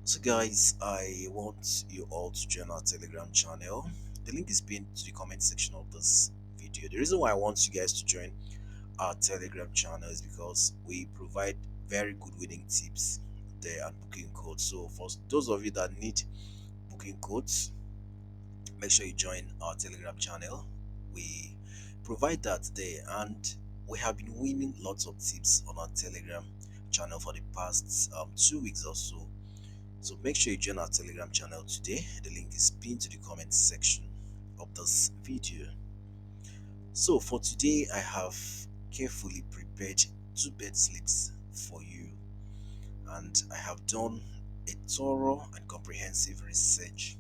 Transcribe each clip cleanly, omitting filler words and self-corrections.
So guys, I want you all to join our Telegram channel. The link is pinned to the comment section of this video. The reason why I want you guys to join our Telegram channel is because we provide very good winning tips there and booking codes. So for those of you that need booking codes, make sure you join our Telegram channel. We provide that there, and we have been winning lots of tips on our Telegram channel for the past 2 weeks or so. So make sure you join our Telegram channel today. The link is pinned to the comment section of this video. So for today, I have carefully prepared two bed slips for you, and I have done a thorough and comprehensive research.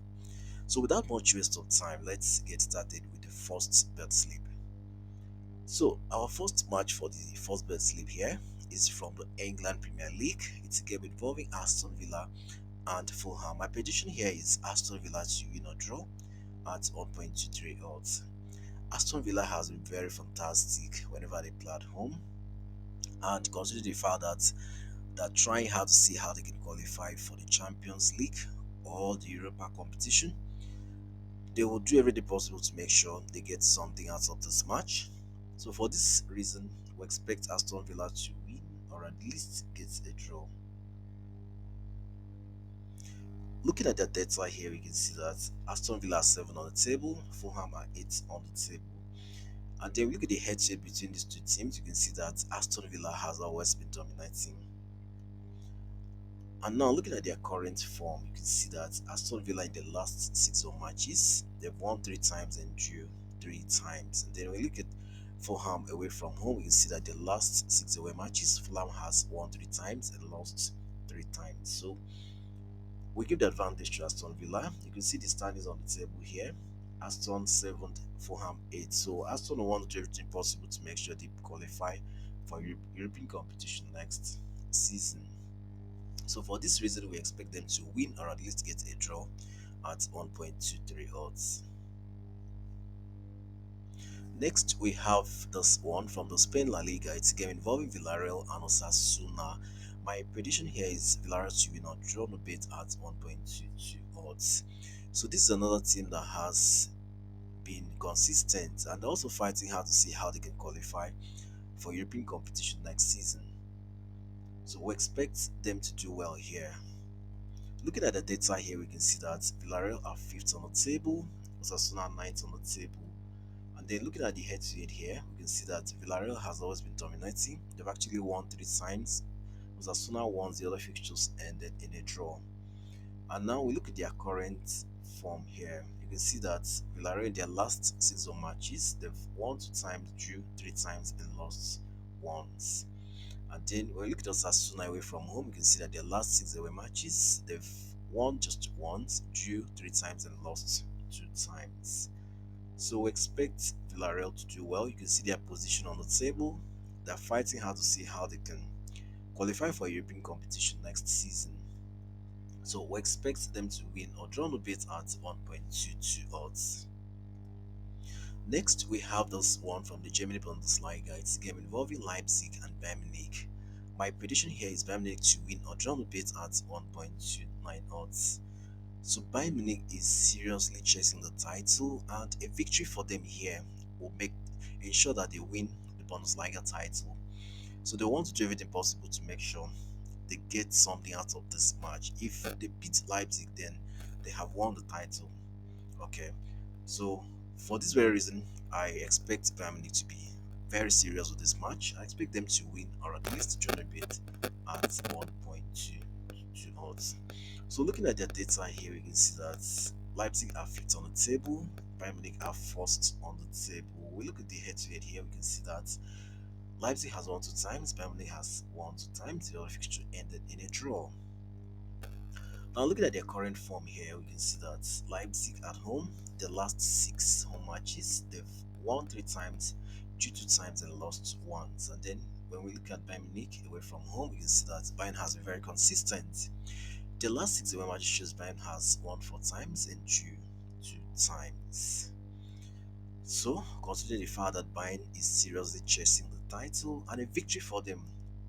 So without much waste of time, let's get started with the first bed slip. So our first match for the first bed slip here is from the England Premier League. It's a game involving Aston Villa and Fulham. My prediction here is Aston Villa to win or draw at 1.23 odds. Aston Villa has been very fantastic whenever they play at home, and considering the fact that they're trying hard to see how they can qualify for the Champions League or the Europa competition, they will do everything possible to make sure they get something out of this match. So for this reason, we expect Aston Villa to win or at least get a draw. Looking at the data here, we can see that Aston Villa are 7 on the table, Fulham are 8 on the table. And then we look at the head-to-head between these two teams, you can see that Aston Villa has always been dominating. And now looking at their current form, you can see that Aston Villa in the last 6 matches, they've won 3 times and drew 3 times. And then when we look at Fulham away from home, you can see that the last 6 away matches, Fulham has won 3 times and lost 3 times. So we give the advantage to Aston Villa. You can see the standings on the table here. Aston 7th, Fulham 8th. So Aston will want to do everything possible to make sure they qualify for European competition next season. So for this reason, we expect them to win or at least get a draw at 1.23 odds. Next, we have this one from the Spain La Liga. It's a game involving Villarreal and Osasuna. My prediction here is Villarreal to win or draw no bet at 1.22 odds. So this is another team that has been consistent and also fighting hard to see how they can qualify for European competition next season. So we expect them to do well here. Looking at the data here, we can see that Villarreal are 5th on the table, Osasuna are 9th on the table. And then looking at the head-to-head here, we can see that Villarreal has always been dominating. They've actually won 3 times. Osasuna won the other fixtures ended in a draw. And now we look at their current form here. You can see that Villarreal in their last 6 matches, they've won 2 times, drew 3 times, and lost once. And then when we look at Osasuna away from home, you can see that their last 6 away matches, they've won just once, drew 3 times, and lost 2 times. So we expect Villarreal to do well. You can see their position on the table. They're fighting hard to see how they can qualify for European competition next season. So we expect them to win or draw a bit at 1.22 odds. Next, we have this one from the Germany Bundesliga. It's a game involving Leipzig and Bayern Munich. My prediction here is Bayern Munich to win or draw a bit at 1.29 odds. So Bayern Munich is seriously chasing the title, and a victory for them here will ensure that they win the Bundesliga title. So they want to do everything possible to make sure they get something out of this match. If they beat Leipzig, then they have won the title. Okay, so for this very reason, I expect Bayern Munich to be very serious with this match. I expect them to win or at least join a bit at 1.22 odds. So looking at their data here, we can see that Leipzig are 5th on the table, Bayern Munich are 1st on the table. We look at the head-to-head here, we can see that Leipzig has won 2 times, Bayern Munich has won 2 times. The other fixture ended in a draw. Now looking at their current form here, we can see that Leipzig at home, the last 6 home matches, they've won 3 times, drew 2 times, and lost once. And then when we look at Bayern Munich away from home, we can see that Bayern has been very consistent. The last 6 away matches shows Bayern has won 4 times and drew 2 times. So, considering the fact that Bayern is seriously chasing the title, and a victory for them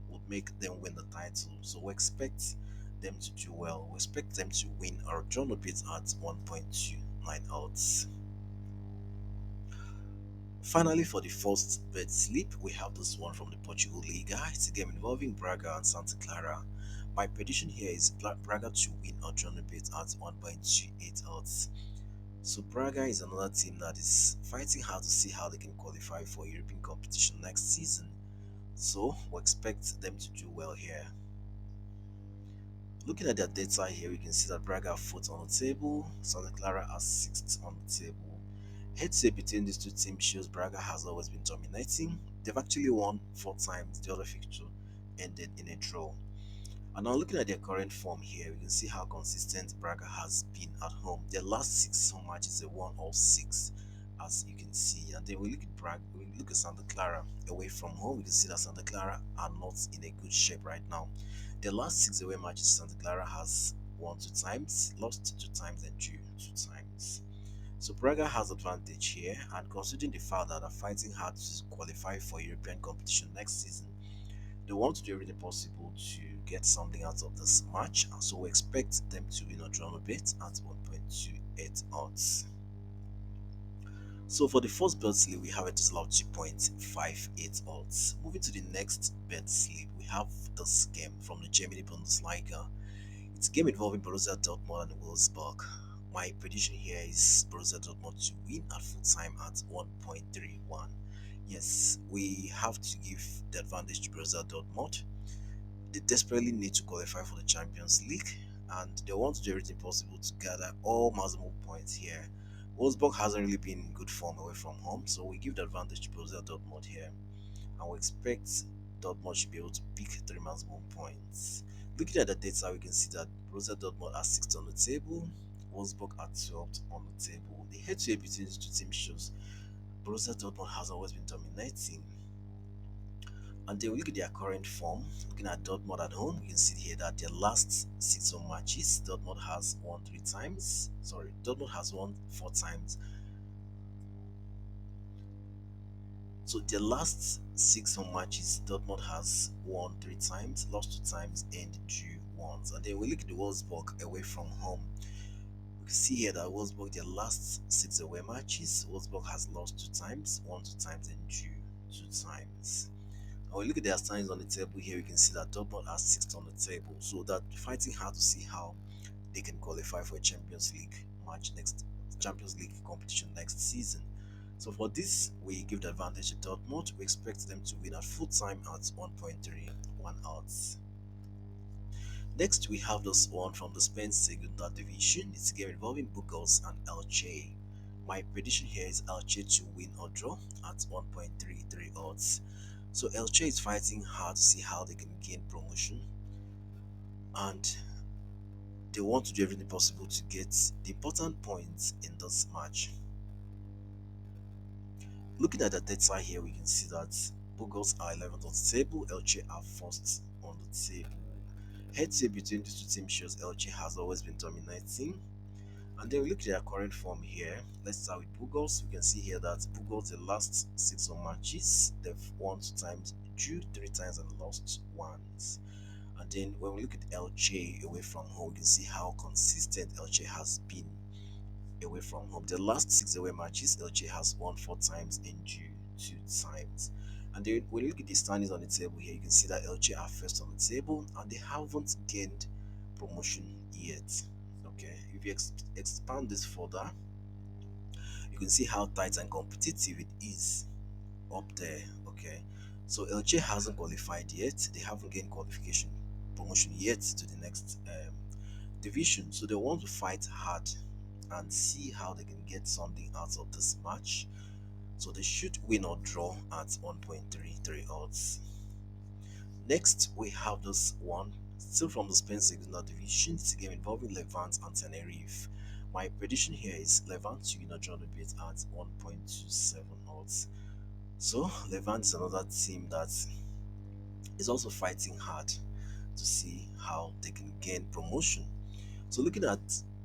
would make them win the title. So we expect them to do well. We expect them to win or draw no bit at 1.29 odds. Finally, for the first bet slip, we have this one from the Portugal Liga. It's a game involving Braga and Santa Clara. My prediction here is Braga to win or draw no bit at 1.28 odds. So Braga is another team that is fighting hard to see how they can qualify for European competition next season. So we expect them to do well here. Looking at their data here, we can see that Braga are fourth on the table, Santa Clara are sixth on the table. Head-to-head between these two teams shows Braga has always been dominating. They've actually won 4 times. The other fixture ended in a draw. And now looking at their current form here, we can see how consistent Braga has been at home. Their last 6 home matches, they won all 6, as you can see. And then we look at Braga, we look at Santa Clara away from home. We can see that Santa Clara are not in a good shape right now. Their last 6 away matches, Santa Clara has won 2 times, lost 2 times, and drew 2 times. So Braga has advantage here, and considering the fact that they're fighting hard to qualify for European competition next season, they want to do everything possible to get something out of this match, and so we expect them to win or draw a bit at 1.28 odds. So for the first bet slip, we have a total of 2.58 odds. Moving to the next bet slip, we have this game from the Germany Bundesliga. It's a game involving Borussia Dortmund and Wolfsburg. My prediction here is Borussia Dortmund to win at full time at 1.31. Yes, we have to give the advantage to Borussia Dortmund. They desperately need to qualify for the Champions League, and they want to do everything possible to gather all maximum points here. Wolfsburg hasn't really been in good form away from home, so we give the advantage to Borussia Dortmund here, and we expect Dortmund should be able to pick 3 maximum points. Looking at the data, we can see that Borussia Dortmund are 6th on the table, Wolfsburg are 12th on the table. The head-to-head between these two teams shows Borussia Dortmund has always been dominating. And then we look at their current form. Looking at Dortmund at home, you can see here that their last 6 home matches, Dortmund has won 3 times. Sorry, Dortmund has won 4 times. So their last 6 home matches, Dortmund has won 3 times, lost 2 times, and drew once. And then we look at the Wolfsburg away from home. We can see here that Wolfsburg, their last 6 away matches, Wolfsburg has lost 2 times, won 2 times, and drew 2 times. When we look at their standings on the table here, we can see that Dortmund are 6th on the table. So they're fighting hard to see how they can qualify for a Champions League Champions League competition next season. So for this, we give the advantage to Dortmund. We expect them to win at full time at 1.31 odds. Next, we have this one from the Spain Segunda Division. It's a game involving Burgos and Elche. My prediction here is Elche to win or draw at 1.33 odds. So Elche is fighting hard to see how they can gain promotion, and they want to do everything possible to get the important points in this match. Looking at the data here, we can see that Burgos are 11th on the table, Elche are 1st on the table. Head-to-head between these two teams shows Elche has always been dominating. And then we look at their current form here. Let's start with Burgos. We can see here that Burgos, the last 6 home matches, they've won 2 times, drew 3 times, and lost once. And then when we look at Elche away from home, we can see how consistent Elche has been away from home. The last 6 away matches, Elche has won 4 times and drew 2 times. And then when you look at the standings on the table here, you can see that Elche are first on the table and they haven't gained promotion yet. Okay, if you expand this further, you can see how tight and competitive it is up there. Okay, so Elche hasn't qualified yet, they haven't gained qualification promotion yet to the next division, so they want to fight hard and see how they can get something out of this match. So they should win or draw at 1.33 odds. Next, we have this one, still from the Spain Segunda Division. It's a game involving Levante and Tenerife. My prediction here is Levante to win or draw the bit at 1.27 odds. So Levante is another team that is also fighting hard to see how they can gain promotion. So looking at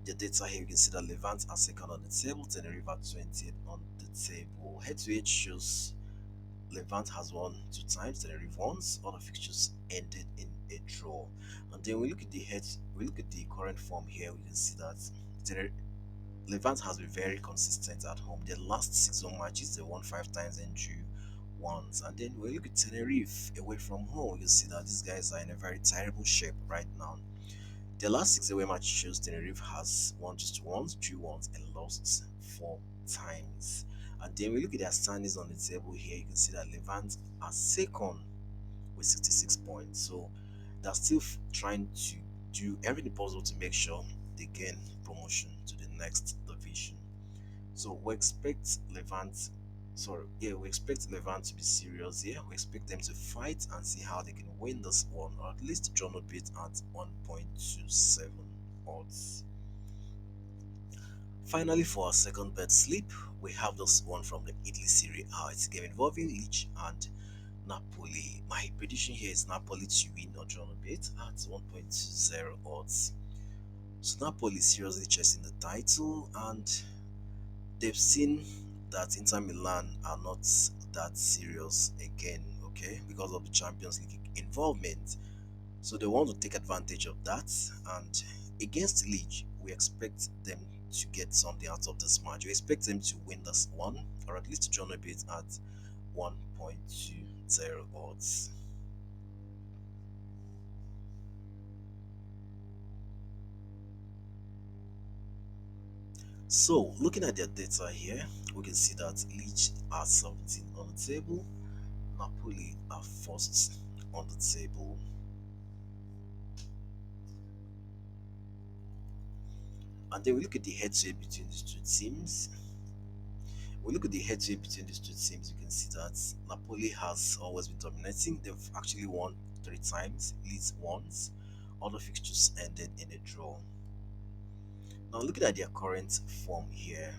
the data here, you can see that Levante are second on the table, Tenerife are 20th on the table. Head to head shows Levante has won 2 times, Tenerife once. All the fixtures ended in a draw. And then we look at the heads, we look at the current form here, we can see that Levant has been very consistent at home. Their last six home matches, they won five times and drew once. And then we look at Tenerife away from home, we can see that these guys are in a very terrible shape right now. Their last six away matches shows Tenerife has won just once, drew once, and lost four times. And then we look at their standings on the table here, you can see that Levant are second with 66 points. So they're still trying to do everything possible to make sure they gain promotion to the next division. So we expect Levant, we expect Levant to be serious here. We expect them to fight and see how they can win this one, or at least draw a bit at 1.27 odds. Finally, for our second bet slip, we have this one from the Italy Serie A. It's a game involving Lecce and Napoli. My prediction here is Napoli to win or draw a bit at 1.20 odds. So Napoli is seriously chasing the title, and they've seen that Inter Milan are not that serious again, okay, because of the Champions League involvement. So they want to take advantage of that. And against Leeds, we expect them to get something out of this match. We expect them to win this one, or at least draw a bit at 1.20 odds. So, looking at their data here, we can see that Leeds are 17 on the table, Napoli are first on the table. And then we look at the head-to-head between these two teams. We look at the head-to-head between these two teams, you can see that Napoli has always been dominating. They've actually won three times, Leeds once. Other fixtures ended in a draw. Now looking at their current form here,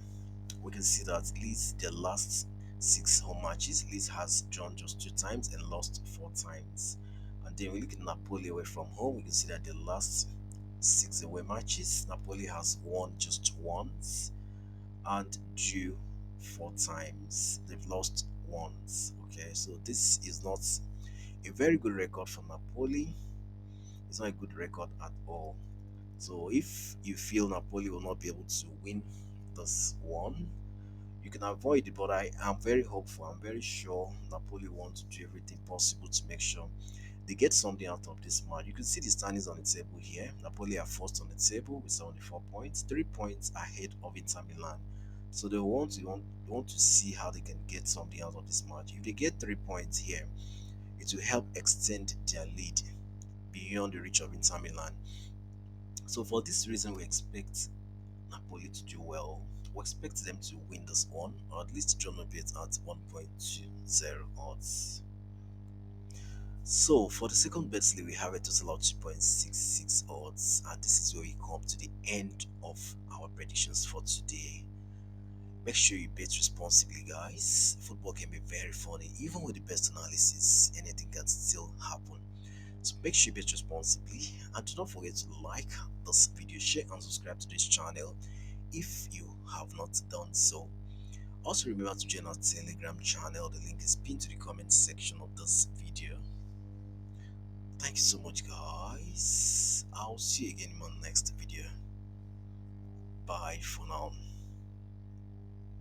we can see that Leeds, their last six home matches, Leeds has drawn just two times and lost four times. And then we look at Napoli away from home, we can see that the last six away matches, Napoli has won just once and drew four times. They've lost once. Okay, so this is not a very good record for Napoli. It's not a good record at all. So if you feel Napoli will not be able to win this one, you can avoid it. But I am very hopeful. I'm very sure Napoli want to do everything possible to make sure they get something out of this match. You can see the standings on the table here. Napoli are first on the table with 74 points, 3 points ahead of Inter Milan. So they want to see how they can get something out of this match. If they get 3 points here, it will help extend their lead beyond the reach of Inter Milan. So for this reason, we expect Napoli to do well. We expect them to win this one, or at least draw a bit at 1.20 odds. So for the second bet slip, we have a total of 2.66 odds, and this is where we come to the end of our predictions for today. Make sure you bet responsibly, guys. Football can be very funny, even with the best analysis, anything can still happen. So make sure you bet responsibly, and do not forget to like this video, share and subscribe to this channel if you have not done so. Also remember to join our Telegram channel, the link is pinned to the comment section of this video. Thank you so much, guys. I'll see you again in my next video. Bye for now.